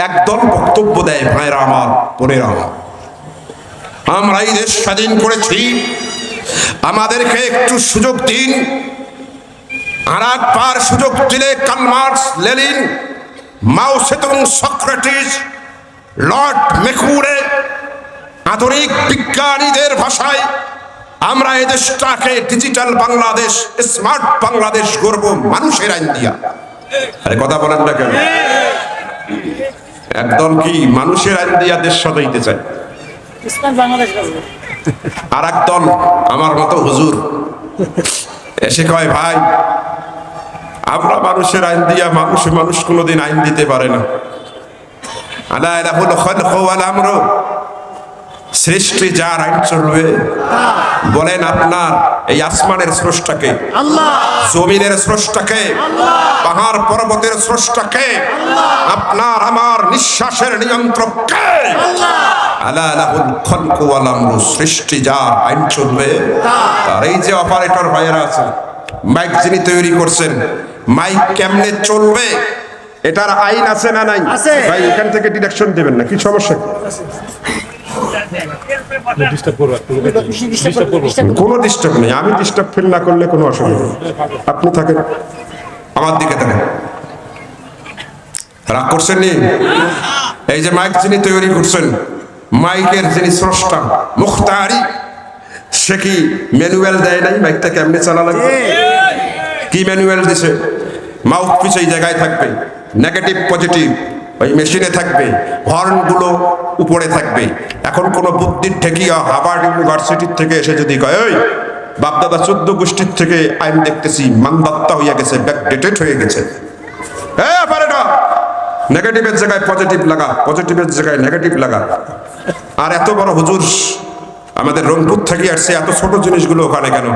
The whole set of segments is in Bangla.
একদল বক্তব্য দেয়, ভাইরা আমার, বোনেরা আমার, আমরা এই দেশ স্বাধীন করেছি, আমাদেরকে একটু সুযোগ দিন। আর একবার সুযোগ দিলে কার্ল মার্কস, লেনিন, মাও সেতুং, সক্রেটিস, লর্ড মেকুরে, আধুনিক বিজ্ঞানীদের ভাষায় আমরা এই দেশটাকে ডিজিটাল বাংলাদেশ, স্মার্ট বাংলাদেশ গড়ব মানুষের আইন দিয়া। আরে কথা বলেন না কেন? একদল কি মানুষের আইন দিয়া দেশ সাজাইতে চায়, আর একদল আমার মতো হুজুর এসে কয়, ভাই আমরা মানুষের আইন দিয়া, মানুষ কোনোদিন আইন দিতে পারে না। আলা লাহুল খালকু ওয়াল আমরু, সৃষ্টি যার আইন চলবে। বলেন আপনার এই আসমানের স্রষ্টাকে, জমিনের স্রষ্টাকে, পাহাড় পর্বতের স্রষ্টাকে, আপনার আমার নিঃশ্বাসের নিয়ন্ত্রককে। আলা লাহুল খালকু ওয়াল আমরু, সৃষ্টি যার আইন চলবে তার। এই যে অপারেটর ভাইয়েরা আছে, মাইক যিনি তৈরি করছেন, মাইক কেমনে চলবে এটার আইন আছে না নাই? ভাই এখান থেকে ডিরেকশন দেবেন না, কি সমস্যা? কোনো ডিস্টার্ব নেই, আমি ডিস্টার্ব ফিল না করলে কোনো অসুবিধা নেই। আপনি থাকেন, আমার দিকে থাকেন, রাগ করছেন নি? এই যে মাইক যিনি তৈরি করছেন, মাইকের যিনি স্রষ্টা মুখতারি, সে কি ম্যানুয়াল দেয় নাই মাইকটা কেমনে চালা লাগবে? কি ম্যানুয়াল দিছে? মাউথ পিস এই জায়গায় থাকবে, নেগেটিভ পজিটিভ ওই মেশিনে থাকবে, হর্নগুলো উপরে থাকবে। এখন কোন বুদ্ধির ঠেকিয়া হার্ভার্ড ইউনিভার্সিটির থেকে এসে যদি কয়, ওই বাপদাদা 14 গোষ্ঠীর থেকে আইন দেখতেছি মানবাত্তা হইয়া গেছে, ব্যাকডেটেড হয়ে গেছে, হ্যাঁ পারে না, নেগেটিভের জায়গায় পজিটিভ লাগা, পজিটিভের জায়গায় নেগেটিভ লাগা। আর এত বড় হুজুর আমাদের রংপুর থেকে আসছে, এত ছোট জিনিসগুলো ওখানে কেন?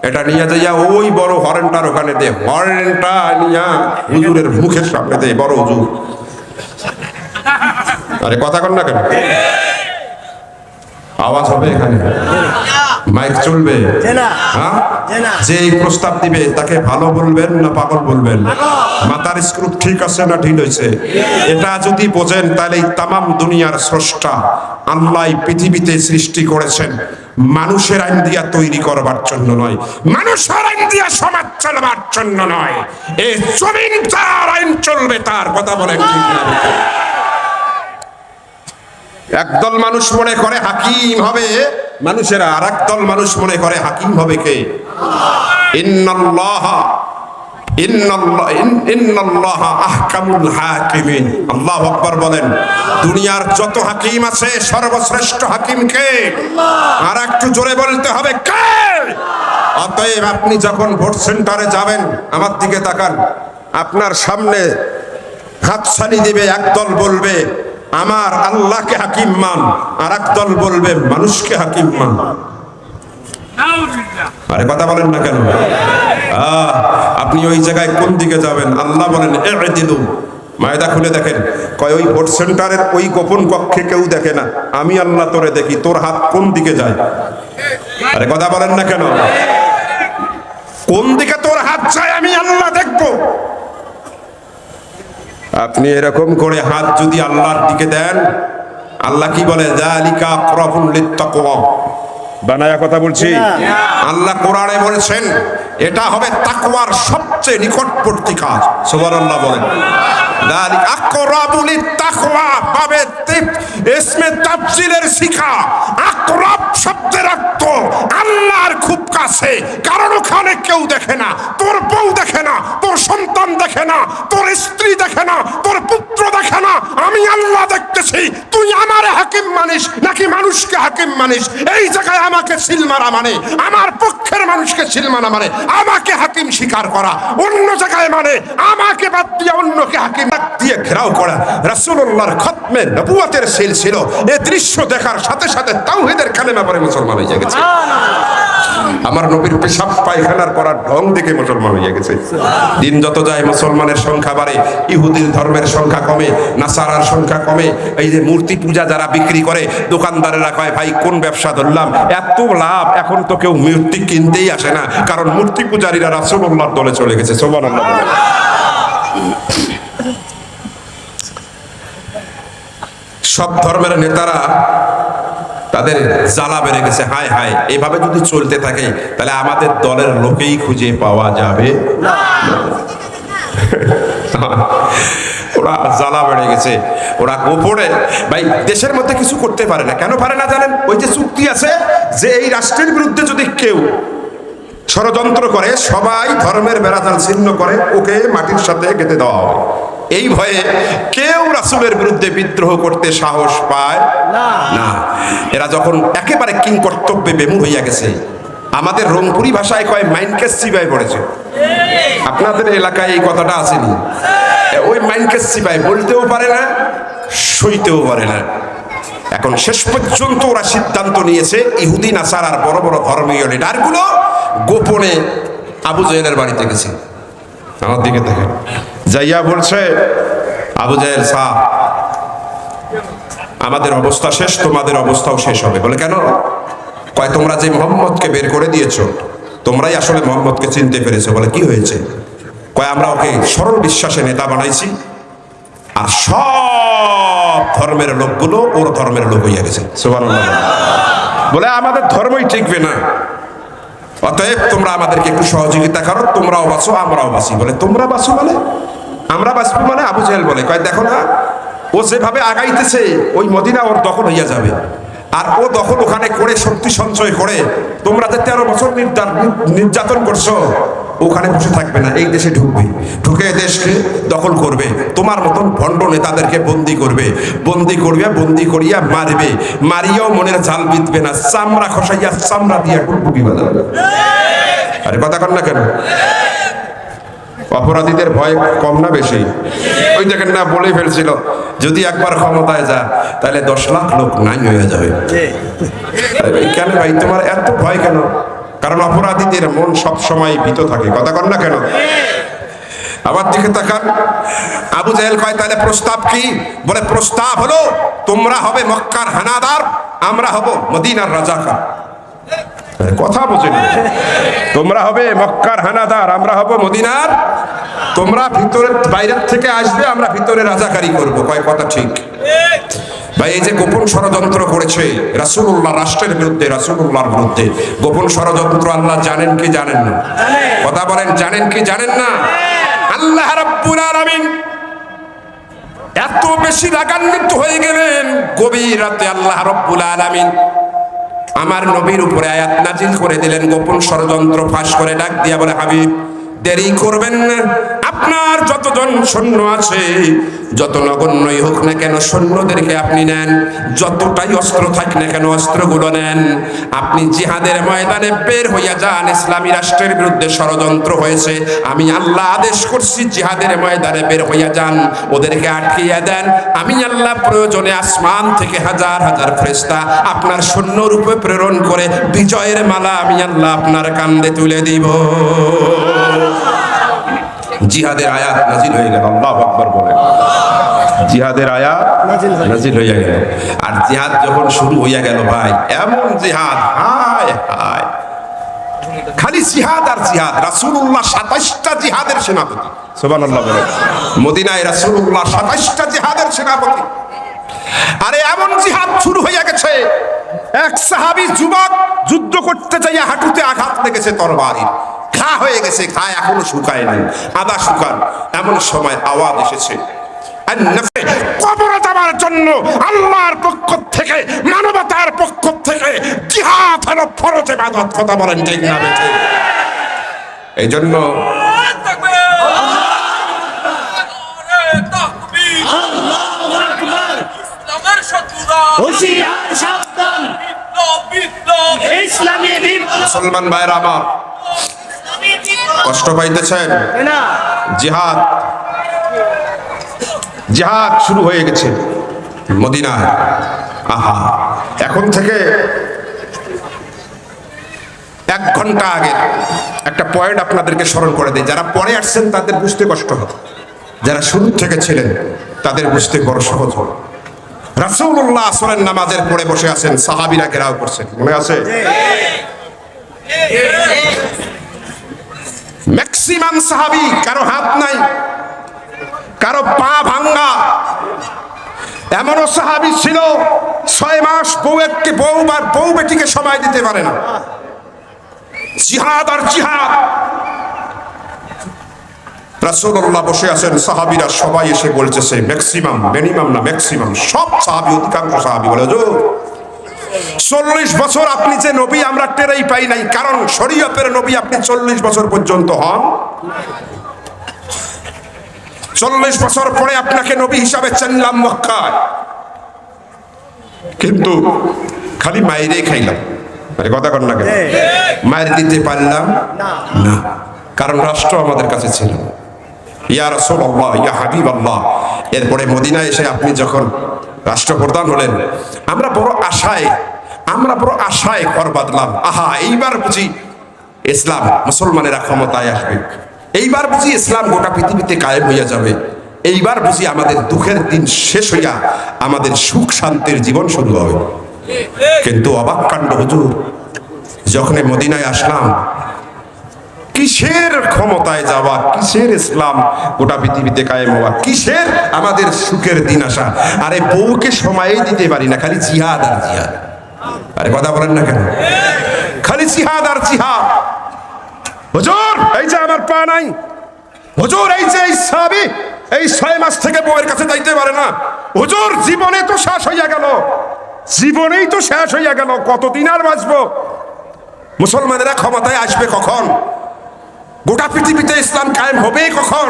এটা নিয়ে যাইয়া ওই বড় হরেনটার ওখানে দে, হরেনটা নিয়া হুজুরের মুখের সামনে দে, বড় হুজুর। আরে কথা কর না কেন? আওয়াজ হবে এখানে, মাইক চলবে, হ্যাঁ? যে এই প্রস্তাব দিবে তাকে ভালো বলবেন না পাগল বলবেন? মাথার স্ক্রু ঠিক আছে না ঢিল হয়েছে? এটা যদি বোঝেন তাহলে এই তামাম দুনিয়ার স্রষ্টা আল্লাহ পৃথিবীতে সৃষ্টি করেছেন মানুষের আইন দিয়া তৈরি করবার জন্য নয়, মানুষের আইন দিয়া সমাজ চলবার জন্য নয়। এই জমিন যার আইন চলবে তার। কথা বলেন ঠিক না? একদল মানুষ মনে করে হাকিম হবে মানুষেরা, আর একদল মানুষ মনে করে হাকিম হবে কে? ইন্নাল্লাহ আহকামুল হাকিমিন। আল্লাহু আকবার বলেন। দুনিয়ার যত হাকিম আছে সর্বশ্রেষ্ঠ হাকিম কে? আর একটু জোরে বলতে হবে কে? অতএব আপনি যখন ভোট সেন্টারে যাবেন, আমার দিকে তাকান, আপনার সামনে হাতছানি দিবে, একদল বলবে আমার আল্লাহকে হাকিম মান, আর একদল বলবে মানুষকে হাকিম মান। আরে কথা বলেন না কেন? আপনি ওই জায়গায় কোন দিকে যাবেন? আল্লাহ বলেন ইদিলু। মায়দা খুলে দেখেন, কয় ওই ভোট সেন্টারের ওই গোপন কক্ষে কেউ দেখে না, আমি আল্লাহ তোরে দেখি, তোর হাত কোন দিকে যায়? আরে কথা বলেন না কেন? কোন দিকে তোর হাত যায় আমি আল্লাহ দেখবো। আপনি এরকম করে হাত যদি আল্লাহর দিকে দেন, আল্লাহ কি বলে? যালিকা আকরাবুল লিত্তাকওয়া। বানায়া কথা বলছি। আল্লাহ কোরআনে বলেছেন এটা হবে তাকওয়ার সবচেয়ে নিকটবর্তী কাজ। সুবহানাল্লাহ বলেন। যালিকা আকরাবুল লিত্তাকওয়া বাবে ইসমে তাফসীরের শিখা। আকরাব শব্দের অর্থ আল্লাহর খুব কাছে, কারণ ওখানে কেউ দেখে না, তোর বউ দেখে না, তোর সন্তান দেখে না, তোর স্ত্রী দেখে না, তোর পুত্র দেখে না, আমি আল্লাহ দেখতেছি। তুই আমারে হাকিম মানিস নাকি মানুষকে হাকিম মানিস? এই জায়গায় আমাকে সিল মারা মানে আমার পক্ষের মানুষকে সিল মারা মানে আমাকে হাকিম স্বীকার করা, অন্য জায়গায় মানে আমাকে বাদ দিয়ে অন্যকে হাকিম দিয়ে ঘেরাও করা। রাসূলুল্লাহর খতমে নবুয়তের সিল ছিল। এই দৃশ্য দেখার সাথে সাথে তাওহীদের কালেমা পড়ে মুসলমান হয়ে গেছে। আমার নবীর পেশাব পায়খানার করার ঢং দেখে মুসলমান হয়ে গেছে। দিন যত যায় মুসলমানের সংখ্যা বাড়ে, ইহুদির ধর্মের সংখ্যা কমে, নাসারার সংখ্যা কমে। এই যে মূর্তি পূজা যারা বিক্রি করে, দোকানদারেরা কয় ভাই কোন ব্যবসা ধরলাম, এত লাভ, এখন তো কেউ মূর্তি কিনতেই আসে না, কারণ মূর্তি পূজারীরা রাসূলুল্লাহর দলে চলে গেছে। সুবহানাল্লাহ। সব ধর্মের নেতারা তাদের জ্বালা বেড়ে গেছে। হায় হায়, এইভাবে যদি চলতে থাকে তাহলে আমাদের দলের লোকেই খুঁজে পাওয়া যাবে না। ওরা জ্বালা বেড়ে গেছে, ওরা গোপনে ভাই দেশের মধ্যে কিছু করতে পারে না। কেন পারে না জানেন? ওই যে চুক্তি আছে যে এই রাষ্ট্রের বিরুদ্ধে যদি কেউ ষড়যন্ত্র করে সবাই ধর্মের বেড়াজাল ছিন্ন করে ওকে মাটির সাথে গেঁথে দেওয়া হবে। এই ভয়ে কেউ রাসূলের বিরুদ্ধে বিদ্রোহ করতে সাহস পায় না। এরা যখন একেবারে কিং কর্তব্যে বেমুখ হইয়া গেছে, আমাদের রংপুরি ভাষায় কয় মাইনকেস চিবাই পড়েছে। আপনাদের এলাকায় এই কথাটা আসেনি? ওই মাইনকেস চিবাই বলতেও পারে না, সইতেও পারে না। এখন শেষ পর্যন্ত ওরা সিদ্ধান্ত নিয়েছে ইহুদি নাসারার বড় বড় ধর্মীয় লিডারগুলো গোপনে আবু জাহেলের বাড়িতে গেছে। আমার দিকে দেখেন, যাইয়া বলছে আবু জাহেল সাহ, আমাদের অবস্থা শেষ, তোমাদের অবস্থাও শেষ হবে। বলে কেন? কয় তোমরা যে মোহাম্মদকে বের করে দিয়েছো, তোমরাই আসলে মোহাম্মদকে চিনতে পেরেছো। বলে কি হয়েছে? কয় আমরা ওকে সরল বিশ্বাসে নেতা বানাইছি, আর সব ধর্মের লোকগুলো ওর ধর্মের লোক হইয়া গেছে। সুবহানাল্লাহ। বলে আমাদের ধর্মই টিকবে না, অতএব তোমরা আমাদেরকে একটু সহযোগিতা করো, তোমরাও বাঁচো আমরাও বাঁচি। বলে তোমরা বাঁচো মানে? আমরা বাঁচবো মানে? আবু জাহেল বলে কয় দেখো না, ও যেভাবে আগাইতেছে ওই মদিনা ওর দখল হইয়া যাবে, আর ও দখল ওখানে করে শক্তি সঞ্চয় করে তোমরা যে 13 বছর নির্যাতন করছো ওখানে বসে থাকবে না, এই দেশে ঢুকবে, ঢুকে দেশকে দখল করবে, তোমার মতন ভণ্ড নেতাদেরকে বন্দি করবে, বন্দি করিয়া মারবে, মারিয়াও মনের জাল বিঁধবে না, চামড়া খসাইয়া চামড়া দিয়া টুকটুকি বাজাবে। আরে কথা কন না কেন? অপরাধীদের ভয় কম না বেশি? ওই দেখেন না, বলে ফেলছিল যদি একবার ক্ষমতায় যা তাহলে 10 লাখ লোক নাই হয়ে যাবে। কেন ভাই তোমার এত ভয় কেন? কারণ অপরাধীদের মন সব সময় ভীত থাকে। কথা কন না কেন? আবার দিকে তাকান, আবু জাহেল কয় তাহলে প্রস্তাব কি? বলে প্রস্তাব হলো তোমরা হবে মক্কার হানাদার, আমরা হব মদিনার রাজাকার। কথা বুঝেন? তোমরা হবে মক্কার হানাদার, আমরা হব মদিনার, তোমরা ভিতরে বাইরের থেকে আসবে, আমরা ভিতরে রাজাকারি করব। কয় কথা ঠিক? ভাই এই যে গোপন ষড়যন্ত্র করেছে রাসূলুল্লাহ রাষ্ট্রের বিরুদ্ধে, রাসূলুল্লাহর বিরুদ্ধে গোপন ষড়যন্ত্র আল্লাহ জানেন কি জানেন না? কথা বলেন, জানেন কি জানেন না? আল্লাহ রাব্বুল আলামিন এত বেশি রাগান্বিত হয়ে গেলেন, গভীর রাতে আল্লাহ রাব্বুল আলামিন আমার নবীর উপরে আয়াত নাজিল করে দিলেন, গোপন ষড়যন্ত্র ফাঁস করে ডাক দিয়া বলে হাবিব দেরি করবেন না, আপনার যতজন সৈন্য আছে যত নগণ্যই হোক না কেন সৈন্যদেরকে আপনি নেন, যতটাই অস্ত্র থাক না কেন অস্ত্রগুলো নেন, আপনি জিহাদের ময়দানে বের হইয়া যান। ইসলামী রাষ্ট্রের বিরুদ্ধে ষড়যন্ত্র হয়েছে, আমি আল্লাহ আদেশ করছি জিহাদের ময়দানে বের হইয়া যান, ওদেরকে আটকিয়ে দেন। আমি আল্লাহ প্রয়োজনে আসমান থেকে হাজার হাজার ফেরেশতা আপনার সৈন্যরূপে প্রেরণ করে বিজয়ের মালা আমি আল্লাহ আপনার কাঁধে তুলে দিব। জিহাদের আয়াত নাজিল হয়ে গেল। আল্লাহু আকবার বলে জিহাদের আয়াত নাজিল হয়ে গেল। আর জিহাদ যখন শুরু হইয়া গেল ভাই, এমন জিহাদ, হায় হায়, খালি জিহাদ আর জিহাদ। রাসূলুল্লাহ 27টা জিহাদের সেনাপতি। সুবহানাল্লাহ বলে মদিনায় রাসূলুল্লাহ 27টা জিহাদের সেনাপতি। আরে এমন জিহাদ শুরু হইয়া গেছে, এক সাহাবী যুবক যুদ্ধ করতে যাইয়া হাঁটুতে আঘাত লেগেছে তরবারির, ঘা হয়ে গেছে, ঘা এখনো শুকায় নাই, আদা শুকান। এমন সময় আওয়াজ এসেছে কবর দেওয়ার জন্য আল্লাহর পক্ষ থেকে, মানবতার পক্ষ থেকে জিহাদ হলো ফরজ ইবাদত। কথা বলেন ঠিক না বেঠিক? এই জন্য মুসলমান ভাইরা আমার, কষ্ট পাইতেছেন? জিহাদ জিহাদ শুরু হয়ে গেছে মদিনায়। আহা, এখন থেকে 1 ঘন্টা আগে একটা পয়েন্ট আপনাদেরকে স্মরণ করে দেয়, যারা পরে আসছেন তাদের বুঝতে কষ্ট হবে, যারা শুরু থেকে ছিলেন তাদের বুঝতে বড় সহজ হবে। রাসূলুল্লাহ আসরের নামাজের পড়ে বসে আছেন, সাহাবীরা ঘেরাও করছেন, মনে আছে? ম্যাক্সিমাম সাহাবী, কারো হাত নাই, কারো পা ভাঙ্গা, এমনও সাহাবী ছিল 6 মাস বউ বেটিকে সময় দিতে পারে না। জিহাদ আর জিহাদ। রাসূলুল্লাহ বসে আছেন, সাহাবীরা সবাই এসে বলতেছে, ম্যাক্সিমাম, মিনিমাম না ম্যাক্সিমাম, সব সাহাবী, অধিকাংশ সাহাবী বলে, হুজুর 40 বছর আপনি যে নবী আমরা টেরাই পাই নাই, কারণ শরীয়তের নবী আপনি 40 বছর পর্যন্ত হন। 40 বছর পরে আপনাকে নবী হিসাবে চিনলাম মক্কায়, কিন্তু খালি মাইরে খাইলাম। আরে কথা কর না কেন? মায়ের দিতে পারলাম না, কারণ রাষ্ট্র আমাদের কাছে ছিল। ইয়া রাসূলুল্লাহ, ইয়া হাবিবাল্লাহ। এরপরে মদিনায় এসে আপনি যখন রাষ্ট্রপ্রধান হলেন, আমরা বড় আশায় ঘর বাঁধলাম। আহা, এইবার বুঝি ইসলাম, মুসলমানেরা ক্ষমতায় আসবে, এইবার বুঝি ইসলাম গোটা পৃথিবীতে কায়েম হইয়া যাবে, এইবার বুঝি আমাদের দুঃখের দিন শেষ হইয়া আমাদের সুখ শান্তির জীবন শুরু হবে। কিন্তু অবাক কাণ্ড হুজুর, যখন মদিনায় আসলাম, কিসের ক্ষমতায় যাওয়া, কিসের ইসলাম গোটা পৃথিবীতে কায়েম হওয়া, কিসের আমাদের সুখের দিন আসা? আরে বউকে সময়ই দিতে পারি না, খালি জিহাদ আর জিহাদ। আরে কথা বলেন না কেন? খালি জিহাদ আর জিহাদ। হুজুর এই যে আমার পা নাই, হুজুর এই যে এই সাহাবী এই 6 মাস থেকে বউয়ের কাছে যাইতে পারে না, হুজুর জীবনে তো শেষ হইয়া গেল, জীবনেই তো শেষ হইয়া গেল, কতদিন আর বাঁচবো? মুসলমানেরা ক্ষমতায় আসবে কখন? গোটা পৃথিবীতে ইসলাম কায়েম হবে কখন?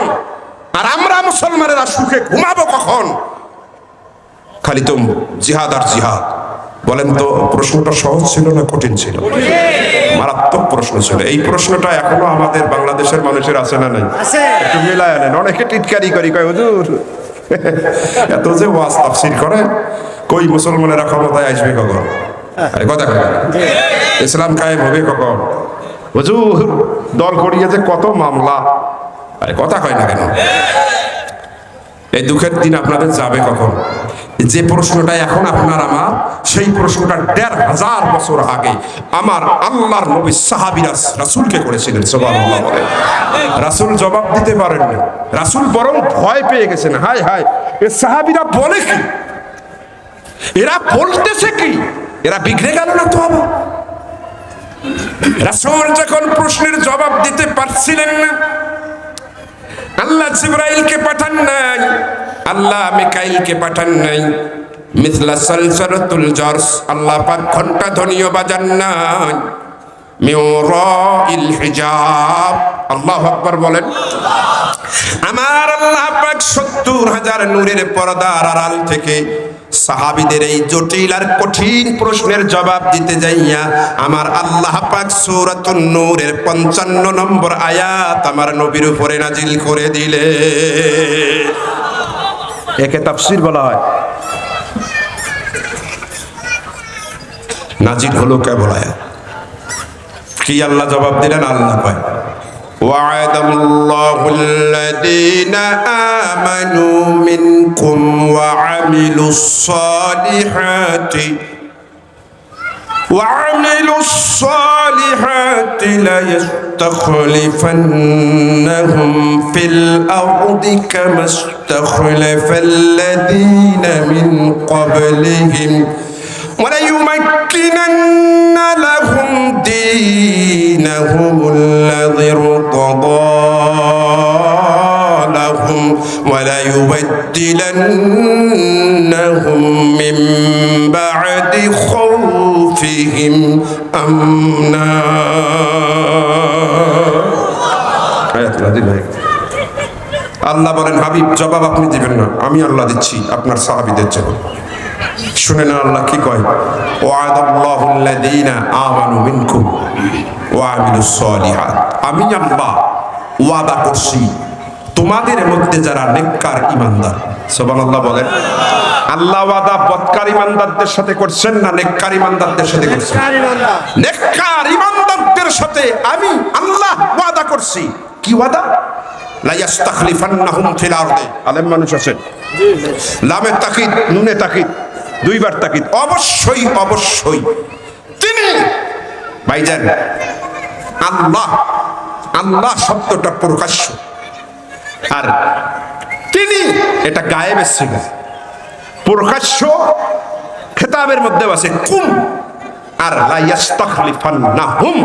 আর আমরা মুসলমানেরা সুখে ঘুমাবো কখন? খালি তো জিহাদ আর জিহাদ। বলেন তো, প্রশ্নটা সহজ ছিল না কঠিন ছিল? মারাত্মক প্রশ্ন ছিল। এই প্রশ্নটা এখনো আমাদের বাংলাদেশের মানুষের আছে না নাই? একটু মিলায় আনেন। অনেকে টিটকারি করি, কয় হুজুর এত যে ওয়াজ তাফসীর করে, কই মুসলমানেরা ক্ষমতায় আসবে কখন? আরে কথা কয়, ইসলাম কায়েম হবে কখন? হুজুর দল করিয়ে যে কত মামলা, আরে কথা কয় না কেন? এই দুঃখের দিন আপনাদের যাবে কখন? যে প্রশ্নটা এখন আপনার আমার, সেই প্রশ্নটা 1500 বছর আগে আমার আল্লাহর নবী সাহাবীরা রাসূলকে করেছিলেন। সুবহানাল্লাহ। রাসূল জবাব দিতে পারেন না, রাসূল বরং ভয় পেয়ে গেছেন। হায় হায়, এ সাহাবীরা বলে কি, এরা বলতেছে কি, এরা বিগড়ে গেল না তো? আবার রাসূল যখন প্রশ্নের জবাব দিতে পারছিলেন না, আল্লাহ জিবরাইলকে পাঠান নাই, আল্লাহ মিকাইলকে পাঠান নাই, মিথলা সালসালাতুল জারস, আল্লাহ পাক ঘন্টা ধ্বনিও বাজান নাই, মিওরাইল হিজাব। আল্লাহু আকবার বলেন। আমার আল্লাহ পাক 70,000 নূরের পর্দার আড়াল থেকে সাহাবীদের এই জটিল আর কঠিন প্রশ্নের জবাব দিতে যাইয়া আমার আল্লাহ পাক সূরাতুন নূরের 55 নম্বর আয়াত আমার নবীর উপরে নাজিল করে দিলে। একে তাফসীর বলা হয়। নাজিল হলো কেবল আয়াত। কি আল্লাহ জবাব দিলেন? আল্লাহ পায় وعد الله الذين آمنوا منكم وعملوا الصالحات ليستخلفنهم في الأرض كما استخلف الذين من قبلهم وليمكنن لهم دينهم الذي ارتضى لهم وليبدلنهم من بعد خوفهم أمنا। আল্লাহ বলেন, হাবিব জবাব আপনি দিবেন না, আমি আল্লাহ দিচ্ছি আপনার সাহাবীদের জবাব। শুনে না আল্লাহ কি কয়? ওয়াদাল্লাহুল্লাযীনা আমানু মিনকুম ওয়া আমিলুস সালিহাত। আমি আল্লাহ ওয়াদা করছি তোমাদের মধ্যে যারা নেককার ঈমানদার। সুবহানাল্লাহ বলেন। আল্লাহ ওয়াদা বদকার ঈমানদারদের সাথে করছেন না নেককার ঈমানদারদের সাথে করছেন? নেককার ঈমানদারদের সাথে আমি আল্লাহ ওয়াদা করছি। কি ওয়াদা? লা ইস্তাখলিফান্নাহুম ফিল আরদি। আলেম মানুষ আছেন, লামে তাকিদ নুনে তাকিদ, দুইবার তাকিদ। অবশ্যই অবশ্যই তিনি ভাইজান আল্লাহ, আল্লাহ শব্দটা প্রকাশ্য, আর তিনি এটা গায়েবের সিগা। প্রকাশ্য খেতাবের মধ্যে আছে কুম, আর লা ইয়াস্তাখলিফান্নাহুম।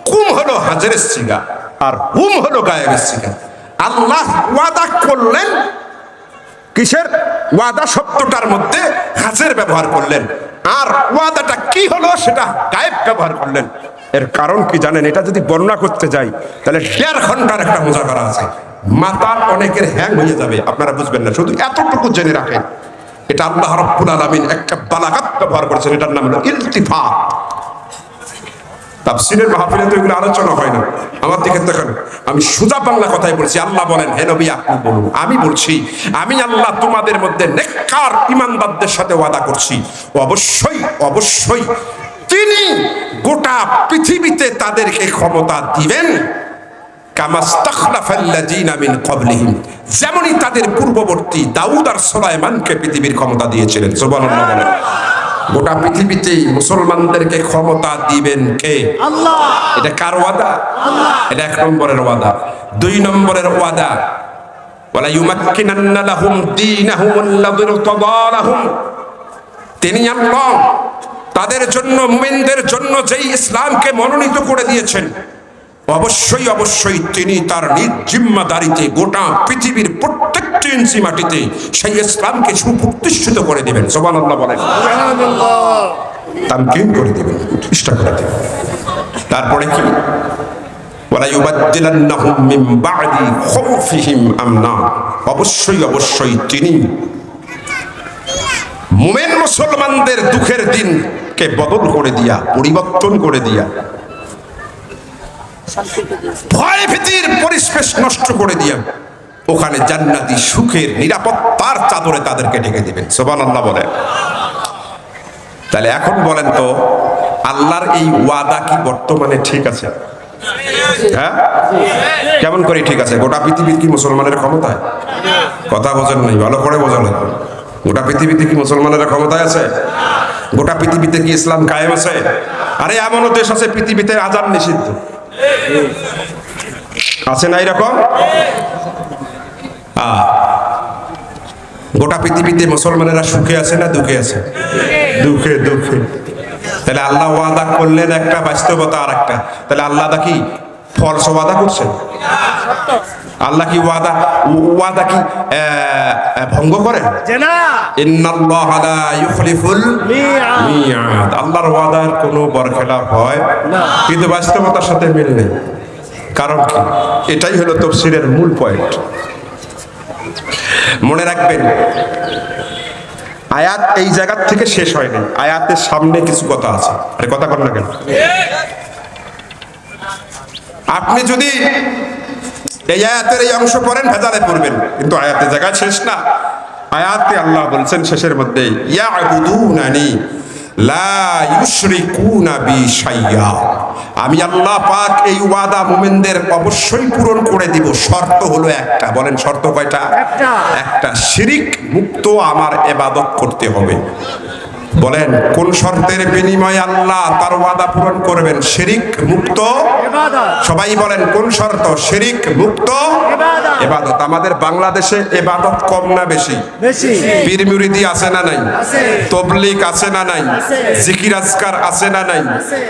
কুম হলো হাজরের সিগা, আর হুম হলো গায়েবের সিগা। আল্লাহ ওয়াদা করলেন, কিসের ওয়াদা? শব্দটার মধ্যে হাজের ব্যবহার করলেন, আর ওয়াদাটা কি হলো সেটা গায়েব ব্যবহার করলেন। এর কারণ কি জানেন? এটা যদি বর্ণনা করতে যাই তাহলে 1.5 ঘন্টার একটা মুজাকারা আছে, মাথা অনেকের হ্যাং হয়ে যাবে, আপনারা বুঝবেন না। শুধু এতটুকু জেনে রাখেন, এটা আল্লাহ রাব্বুল আলামিন একটা বালাগাত ব্যবহার করেছেন, এটার নাম হলো ইলতিফাত। তাফসীরের মাহফিলে তো এগুলো আলোচনা হয় না। আমার দিকে দেখেন, আমি সোজা বাংলা কথাই বলছি। আল্লাহ বলেন, হে নবী আপনি বলুন, আমি বলছি, আমি আল্লাহ তোমাদের মধ্যে নেককার ঈমানদারদের সাথে ওয়াদা করছি, অবশ্যই অবশ্যই তিনি গোটা পৃথিবীতে তাদেরকে ক্ষমতা দিবেন, কামাস্তাখলাফাল্লাযীনা মিন ক্বাবলিহিম, যেমনই তাদের পূর্ববর্তী দাউদ আর সুলাইমানকে পৃথিবীর ক্ষমতা দিয়েছিলেন। সুবহানাল্লাহ বলেন। গোটা পৃথিবীতে মুসলমানদেরকে ক্ষমতা দিবেন কে? আল্লাহ। এটা কার ওয়াদা? আল্লাহ। এটা 1 নম্বরের ওয়াদা। 2 নম্বরের ওয়াদা, ওয়ালা ইউমাক্কিনান্না লাহুম দীনাহুমুল্লাযী ইরতাদা লাহুম, তিনি আল্লাহ তাদের জন্য, মুমিনদের জন্য যেই ইসলামকে মনোনীত করে দিয়েছেন, অবশ্যই অবশ্যই তিনি তার নিজ জিম্মাদারিতে গোটা পৃথিবীর প্রত্যেকটি ইঞ্চি মাটিতে সেই ইসলামকে সুপ্রতিষ্ঠিত করে দিবেন। সুবহানাল্লাহ বলেন। তামকিন করে দিবেন, প্রতিষ্ঠা করে দিবেন। তারপরে কি? ওয়ালা ইউবাদদিলান্নাহুম মিন বা'দি খাউফিহিম আমনা, অবশ্যই অবশ্যই তিনি মুমিন মুসলমানদের দুঃখের দিনকে বদল করে দিয়া, পরিবর্তন করে দিয়া, ভয় ভীতির পরিবেশ নষ্ট করে দিয়া ওখানে জান্নাতি সুখের নিরাপত্তার চাদরে তাদেরকে ঢেকে দিবেন। সুবহানাল্লাহ বলেন। তাহলে এখন বলেন তো, আল্লাহর এই ওয়াদা কি বর্তমানে ঠিক আছে? হ্যাঁ, কেমন করে ঠিক আছে? গোটা পৃথিবীর কি মুসলমানের ক্ষমতায়? কথা বোঝেন নাই, ভালো করে বোঝেন। গোটা পৃথিবীতে কি মুসলমানেরা ক্ষমতায় আছে? গোটা পৃথিবীতে কি ইসলাম কায়েম আছে? আরে এমনও দেশ আছে পৃথিবীতে আযান নিষিদ্ধ, আছে না এরকম? গোটা পৃথিবীতে মুসলমানেরা সুখে আছে না দুঃখে আছে? দুঃখে দুঃখে। তাহলে আল্লাহ ওয়াদা করলেন একটা, বাস্তবতা আর একটা। তাহলে আল্লাহ কি ফলস ওয়াদা করছেন? আল্লাহ কি ওয়াদা কি ভঙ্গ করেন? ইন্নাল্লাহা লা ইউখলিফুল মিয়াদ। আল্লাহর ওয়াদার কোনো বরখেলাপ হয় না, কিন্তু বাস্তবতার সাথে মিল নেই। কারণ কি? এটাই হলো তাফসীরের মূল পয়েন্ট। মনে রাখবেন, আয়াত এই জায়গা থেকে শেষ হয়নি, আয়াতের সামনে কিছু কথা আছে। আরে কথা কর না কেন? আপনি যদি এই আয়াতের এই অংশ পড়েন ভেজালে পড়বেন, কিন্তু আয়াতের জায়গায় শেষ না। আয়াতে আল্লাহ বলছেন শেষের মধ্যে, ইয়াবুদুনানি লা ইউশরিকুনা বি শাইয়্যা, আমি আল্লাহ পাক এই ওয়াদা মুমিনদের অবশ্যই পূরণ করে দিব। শর্ত হলো একটা। বলেন শর্ত কয়টা? একটা। শিরিক মুক্ত আমার ইবাদত করতে হবে। বলেন কোন শর্তের বিনিময়ে আল্লাহ তার ওয়াদা পূরণ করবেন? শিরিক মুক্ত ইবাদত। সবাই বলেন কোন শর্ত? শিরিক মুক্ত ইবাদত। আমাদের বাংলাদেশে ইবাদত কম না বেশি? বেশি। পীর মুরিদি আছে না নাই? আছে। তাবলীগ আছে না নাই? জিকির আজকার আছে না নাই?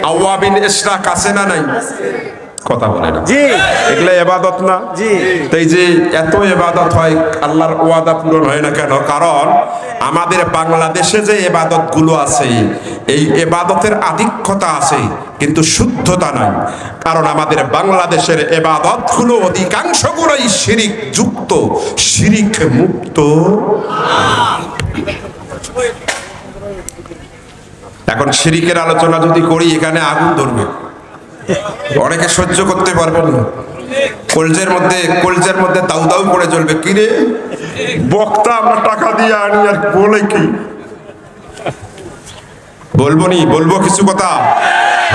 আওয়াবিন ইশরাক আছে না নাই? কথা বলে না জি। এগুলো ইবাদত না জি। তাই যে এত ইবাদত হয়, আল্লাহর ওয়াদা পূরণ হয় না কেন? কারণ আমাদের বাংলাদেশে যে ইবাদত গুলো আছে, এই ইবাদতের আধিক্যতা আছে কিন্তু শুদ্ধতা নাই। কারণ আমাদের বাংলাদেশের ইবাদত গুলো অধিকাংশগুলোই শিরিক যুক্ত, শিরিক মুক্ত। এখন শিরিকের আলোচনা যদি করি, এখানে আগুন ধরবে, অনেকে সহ্য করতে পারবেন না। কলজের মধ্যে দাউ দাউ করে জ্বলবে। কিরে বক্তা আমরা টাকা দিয়ে আনি, আর বলে কি বলবো? নি বলবো কিছু কথা?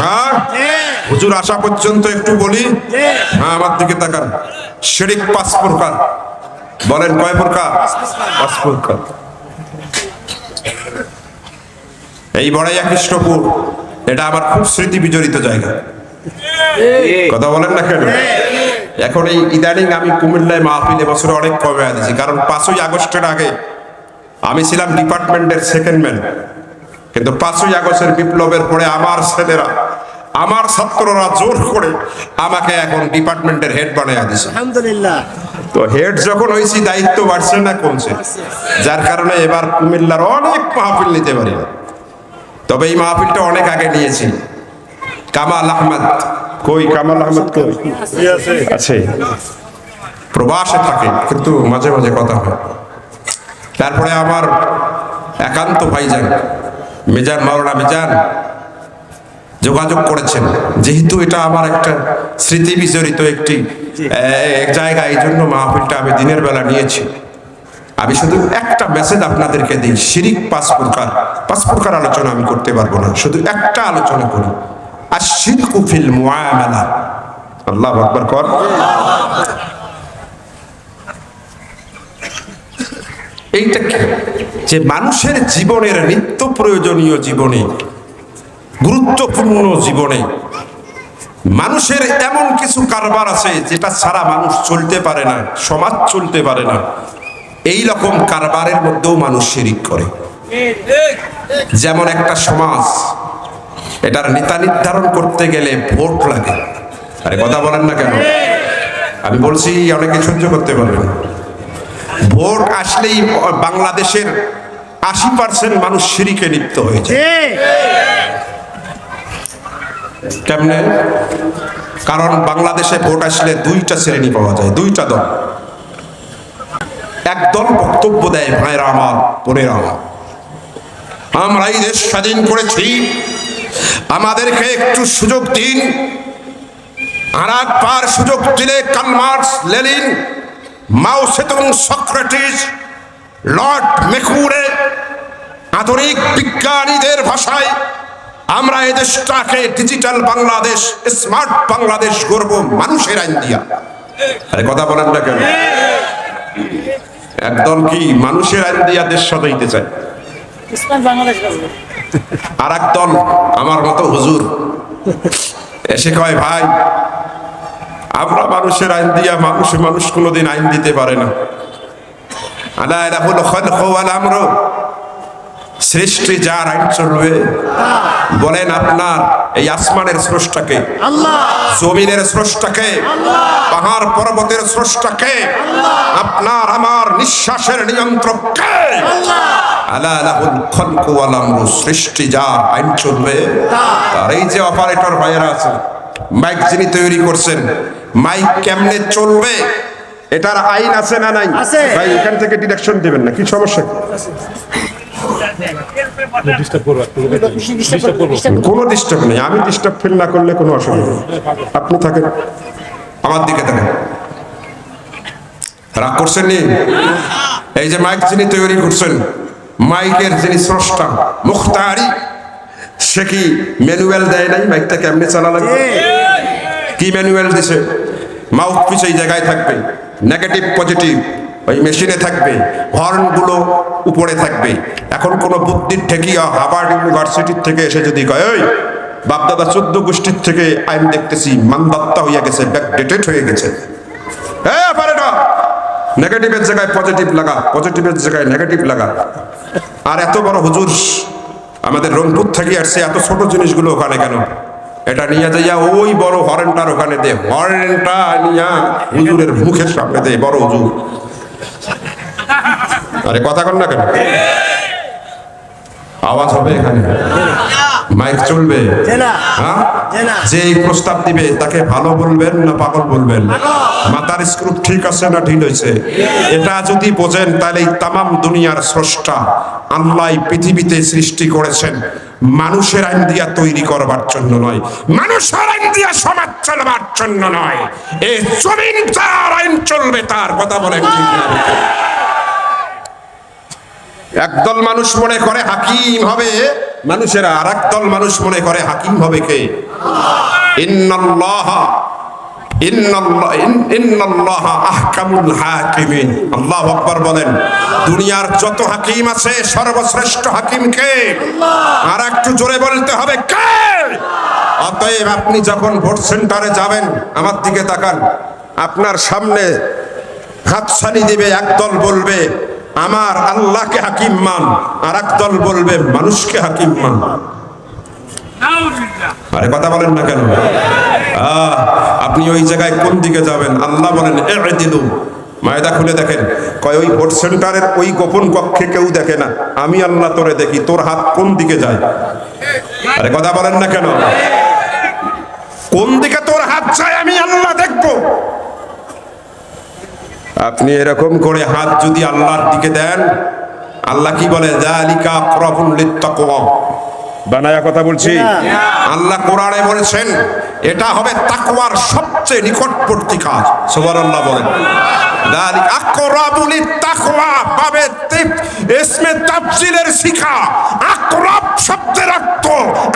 হ্যাঁ হুজুর আসা পর্যন্ত একটু বলি। হ্যাঁ আমার দিকে তাকান। শিরিক 5 প্রকার। বলেন কয় প্রকার? 5 প্রকার। এই বড়াইয়া কৃষ্ণপুর, এটা আমার খুব স্মৃতি বিজড়িত জায়গা। কথা বলেন না কেন? এখন এই ইদানিং আমি কুমিল্লায় মাহফিল এবছরে অনেক কমে দিয়েছি, কারণ 5ই আগস্টের আগে আমি ছিলাম ডিপার্টমেন্টের সেকেন্ড ম্যান, কিন্তু 5ই আগস্টের বিপ্লবের পরে আমার ছেলেরা, আমার ছাত্ররা জোর করে আমাকে এখন ডিপার্টমেন্টের হেড বানিয়ে দিয়েছে। আলহামদুলিল্লাহ। তো হেড যখন হয়েছি দায়িত্ব বাড়ছে না কমছে, যার কারণে এবার কুমিল্লার অনেক মাহফিল নিতে পারি না। তবে এই মাহফিলটা অনেক আগে নিয়েছি। কামাল আহমদ কই? কামাল আহমদ কই? আছে, প্রবাসে থাকে, কিন্তু মাঝে মাঝে কথা হয়। তারপরে আমার একান্ত ভাইজান মিজান, মাওলানা মিজান যোগাযোগ করেছেন, যেহেতু এটা আমার একটা স্মৃতি বিজড়িত একটি জায়গা, এই জন্য মাহফিলটা আমি দিনের বেলা নিয়েছি। আমি শুধু একটা মেসেজ আপনাদেরকে দিই, শিরিক 5 প্রকার আলোচনা আমি করতে পারবো না, শুধু একটা আলোচনা করি, আশ-শিরকু ফিল মুআমালা। আল্লাহু আকবার কর। এইটা কি? যে মানুষের জীবনের নিত্য প্রয়োজনীয় জীবনে, গুরুত্বপূর্ণ জীবনে মানুষের এমন কিছু কারবার আছে যেটা ছাড়া মানুষ চলতে পারে না, সমাজ চলতে পারে না। এই রকম কারবারের মধ্যেও মানুষ শিরিক করে। যেমন একটা সমাজ, এটার নেতা নির্ধারণ করতে গেলে ভোট লাগে। আরে কথা বলেন না কেন? আমি বলছি অনেকে সহ্য করতে পারবেন। ভোট আসলেই বাংলাদেশের 80% মানুষ শিরিকে লিপ্ত হয়েছে। কেমনে? কারণ বাংলাদেশে ভোট আসলে 2টা শ্রেণী পাওয়া যায়, 2টা দল। এক দল বক্তব্য দেয়, ভাইরা আমার, বোনেরা আমার, আমরা এই দেশ স্বাধীন করেছি, আমাদেরকে একটু সুযোগ দিন। আর একবার সুযোগ দিলে কার্ল মার্কস, লেনিন, মাও সেতুং, সক্রেটিস, লর্ড মেকুরে, আধুনিক বিজ্ঞানীদের ভাষায় আমরা এই দেশটাকে ডিজিটাল বাংলাদেশ, স্মার্ট বাংলাদেশ গড়ব মানুষের আইন দিয়া। আরে কথা বলেন না কেন? একদল কি মানুষের আইন দিয়া দেশ সাজাইতে চায়, আর একদল আমার মতো হুজুর এসে কয়, ভাই আমরা মানুষের আইন দিয়া, মানুষ কোনোদিন আইন দিতে পারে না। আলা লাহুল খালকু ওয়াল আমরু, সৃষ্টি যার আইন চলবে। বলেন আপনার এই আসমানের স্রষ্টাকে, জমিনের স্রষ্টাকে, পাহাড় পর্বতের স্রষ্টাকে, আপনার আমার নিঃশ্বাসের নিয়ন্ত্রককে। আলা লাহুল খালকু ওয়াল আমরু, সৃষ্টি যার আইন চলবে তার। এই যে অপারেটর ভাইয়েরা আছে, মাইক যিনি তৈরি করছেন, মাইক কেমনে চলবে এটার আইন আছে না নাই? ভাই এখান থেকে ডিরেকশন দিবেন না, কি সমস্যা? কোনো ডিস্টার্ব নেই, আমি ডিস্টার্ব ফিল না করলে কোনো অসুবিধা নেই। আপনি থাকেন, আমার দিকে থাকেন, রাগ করছেন নি? এই যে মাইক যিনি তৈরি করছেন, মাইকের যিনি স্রষ্টা মুখতারি, সে কি ম্যানুয়াল দেয় নাই মাইকটা কেমনে চালা লাগবে? কি ম্যানুয়াল দিছে? মাউথ পিস এই জায়গায় থাকবে, নেগেটিভ পজিটিভ ওই মেশিনে থাকবে, হর্নগুলো উপরে থাকবে। এখন কোন বুদ্ধির ঠেকিয়া হার্ভার্ড ইউনিভার্সিটির থেকে এসে যদি কয়, ওই বাপদাদা 14 গোষ্ঠীর থেকে আইন দেখতেছি মানদাত্তা হইয়া গেছে, ব্যাকডেটেড হয়ে গেছে, হ্যাঁ পারে না, নেগেটিভের জায়গায় পজিটিভ লাগা, পজিটিভের জায়গায় নেগেটিভ লাগা। আর এত বড় হুজুর আমাদের রংপুর থেকে আসছে, এত ছোট জিনিসগুলো ওখানে কেন? এটা নিয়ে যাইয়া ওই বড় হরেনটার ওখানে দে, হরেনটা নিয়া হুজুরের মুখের সামনে দে, বড় হুজুর। আরে কথা কন না কেন? আওয়াজ হবে এখানে, মাইক চলবে, হ্যাঁ? যে প্রস্তাব দিবে তাকে ভালো বলবেন না পাগল বলবেন? মাথার স্ক্রু ঠিক আছে না ঢিল হয়েছে? এটা যদি বোঝেন তাহলে তামাম দুনিয়ার স্রষ্টা আল্লাহ পৃথিবীতে সৃষ্টি করেছেন মানুষের আইন দিয়া তৈরি করবার জন্য নয়, মানুষের আইন দিয়া সমাজ চলবার জন্য নয়। এই জমিন যার আইন চলবে তার। কথা বলেন ঠিক না? একদল মানুষ মনে করে হাকিম হবে মানুষেরা, আর একদল মানুষ মনে করে হাকিম হবে কে? ইন্নাল্লাহা আহকামুল হাকিমিন। আল্লাহু আকবার বলেন। দুনিয়ার যত হাকিম আছে সর্বশ্রেষ্ঠ হাকিম কে? আর একটু জোরে বলতে হবে কে? অতএব আপনি যখন ভোট সেন্টারে যাবেন, আমার দিকে তাকান, আপনার সামনে হাতছানি দিবে একদল, বলবে আমার আল্লাহকে হাকিম মান, আর একদল বলবে মানুষকে হাকিম মান। আরে কথা বলেন না কেন? আপনি ওই জায়গায় কোন দিকে যাবেন? আল্লাহ বলেন ই'দিলু। মায়দা খুলে দেখেন, কয় ওই ভোট সেন্টারের ওই গোপন কক্ষে কেউ দেখে না, আমি আল্লাহ তোরে দেখি, তোর হাত কোন দিকে যায়। আরে কথা বলেন না কেন? কোন দিকে তোর হাত যায় আমি আল্লাহ দেখবো। আপনি এরকম করে হাত যদি আল্লাহর দিকে দেন, আল্লাহ কি বলে? যালিকা আকরাবুল লিত্তাকওয়া। বানায়া কথা বলছি। আল্লাহ কোরআনে বলেছেন এটা হবে তাকওয়ার সবচেয়ে নিকটবর্তী কাজ। সুবহানাল্লাহ বলেন। যালিকা আকরাবুল লিত্তাকওয়া বাবে ইসমে তাফসীলের শিখা। আকরাব শব্দের অর্থ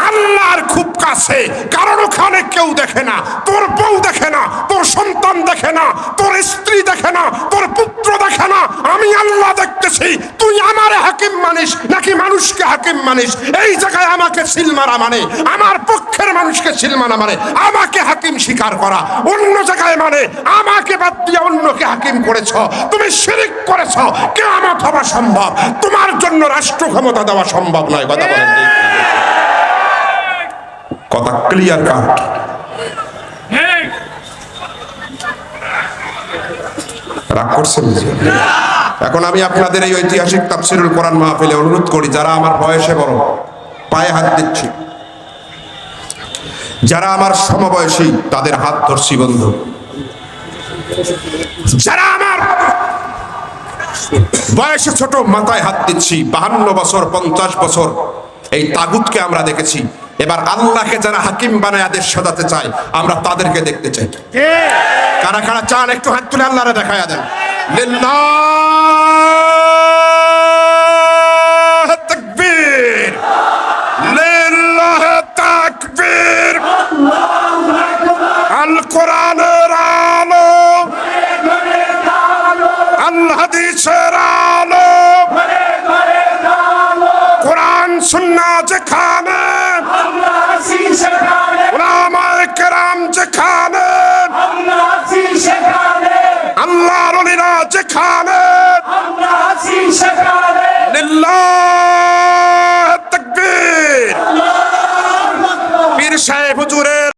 আল্লাহর খুব কাছে, কারণ ওখানে কেউ দেখে না, তোর বউ দেখে না, তোর সন্তান দেখে না, তোর স্ত্রী দেখে না, তোর পুত্র দেখে না, আমি আল্লাহ দেখতেছি। তুই আমারে হাকিম মানিস নাকি মানুষকে হাকিম মানিস? এই জায়গায় আমাকে সিল মারা মানে আমার পক্ষের মানুষকে সিল মারা মানে আমাকে হাকিম স্বীকার করা, অন্য জায়গায় মানে আমাকে বাদ দিয়ে অন্যকে হাকিম করেছ, তুমি শিরক করেছ। কিয়ামত হওয়া সম্ভব, তোমার জন্য রাষ্ট্র ক্ষমতা দেওয়া সম্ভব নয়। কথা বলেন, কথা ক্লিয়ার কাট। রাগ করছেন? এখন আমি আপনাদের এই ঐতিহাসিক তাফসীরুল কোরআন মাহফিলে অনুরোধ করি, যারা আমার বয়সে বড়, পায়ে হাত দিচ্ছি, যারা আমার সমবয়সী তাদের হাত ধরছি বন্ধু, যারা আমার বয়সে ছোট মাথায় হাত দিচ্ছি। 52 বছর 50 বছর এই তাগুতকে আমরা দেখেছি, এবার আল্লাহকে যারা হাকিম বানায় আদেশ সাজাতে চায় আমরা তাদেরকে দেখতে চাই। কারা কারা চান একটু হাত তুলে আল্লাহরে দেখায়া দেন। লিল্লাহ তাকবীর, লিল্লাহ তাকবীর। আল কোরআনের আলো, আল হাদিসের আলো, কোরআন সুন্নাহ যেখানে, উলামায়ে কেরাম যেখানে, আল্লাহর ওলিরা যেখানে, লিল্লাহ তাকবীর। পীর সাহেব হুজুরের